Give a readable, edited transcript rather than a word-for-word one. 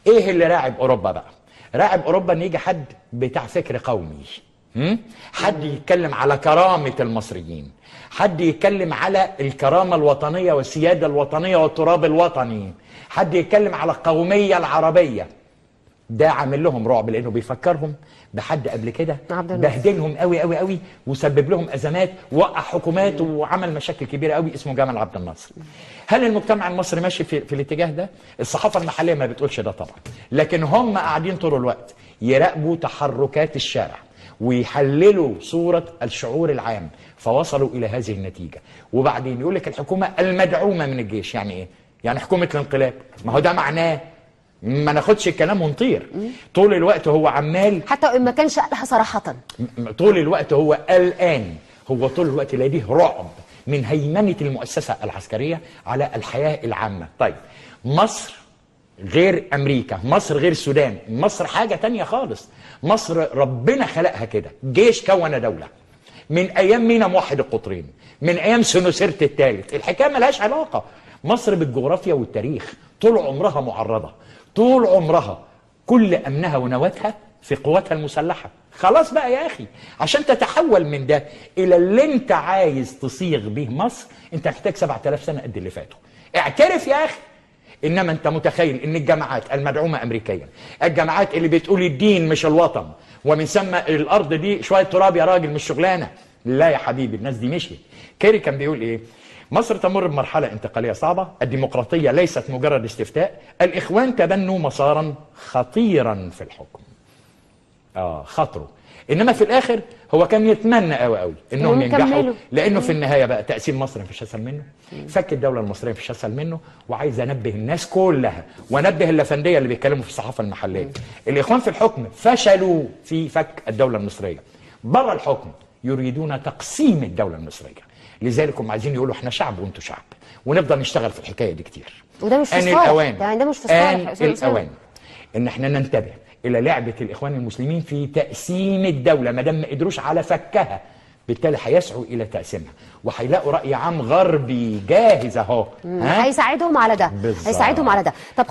ايه اللي راعب اوروبا بقى؟ راعب اوروبا ان يجي حد بتاع فكر قومي، حد يتكلم على كرامة المصريين، حد يتكلم على الكرامة الوطنية والسيادة الوطنية والتراب الوطني، حد يتكلم على القومية العربية. ده عامل لهم رعب لانه بيفكرهم بحد قبل كده بهدلهم قوي قوي قوي وسبب لهم ازمات ووقع حكومات وعمل مشاكل كبيره قوي، اسمه جمال عبد الناصر. هل المجتمع المصري ماشي في الاتجاه ده؟ الصحافه المحليه ما بتقولش ده طبعا، لكن هم قاعدين طول الوقت يراقبوا تحركات الشارع ويحللوا صوره الشعور العام، فوصلوا الى هذه النتيجه. وبعدين يقول لك الحكومه المدعومه من الجيش، يعني ايه؟ يعني حكومه الانقلاب. ما هو ده معناه ما ناخدش الكلام ونطير. طول الوقت هو عمال، حتى وإن ما كانش قالها صراحة، طول الوقت هو قلقان، هو طول الوقت لديه رعب من هيمنة المؤسسة العسكرية على الحياة العامة. طيب مصر غير أمريكا، مصر غير السودان، مصر حاجة تانية خالص. مصر ربنا خلقها كده، جيش كون دولة من أيام مينا موحد القطرين، من أيام سنوسرت الثالث. الحكاية ملهاش علاقة. مصر بالجغرافيا والتاريخ طول عمرها معرضة، طول عمرها كل أمنها ونواتها في قواتها المسلحة. خلاص بقى يا أخي، عشان تتحول من ده إلى اللي أنت عايز تصيغ به مصر أنت محتاج 7000 سنة قد اللي فاتوا. اعترف يا أخي. إنما أنت متخيل إن الجماعات المدعومة أمريكيا، الجماعات اللي بتقول الدين مش الوطن ومن ثم الأرض دي شوية تراب يا راجل مش شغلانة. لا يا حبيبي، الناس دي مشيت. كيري كان بيقول إيه؟ مصر تمر بمرحلة انتقالية صعبة، الديمقراطية ليست مجرد استفتاء، الإخوان تبنوا مسارا خطيرا في الحكم. خطروا. إنما في الآخر هو كان يتمنى قوي قوي إنهم ينجحوا، لأنه في النهاية بقى تقسيم مصر مفيش أسهل منه، فك الدولة المصرية مفيش أسهل منه. وعايز أنبه الناس كلها وأنبه اللفندية اللي بيتكلموا في الصحافة المحلية، الإخوان في الحكم فشلوا في فك الدولة المصرية. بره الحكم يريدون تقسيم الدولة المصرية، لذلك هم عايزين يقولوا احنا شعب وانتوا شعب، ونفضل نشتغل في الحكايه دي كتير. وده مش في صالح، يعني ده مش في صالح. الأوان ان احنا ننتبه الى لعبه الاخوان المسلمين في تقسيم الدوله. ما دام ما قدروش على فكها، بالتالي هيسعوا الى تقسيمها، وهيلاقوا راي عام غربي جاهز اهو هيساعدهم على ده، هيساعدهم على ده. طب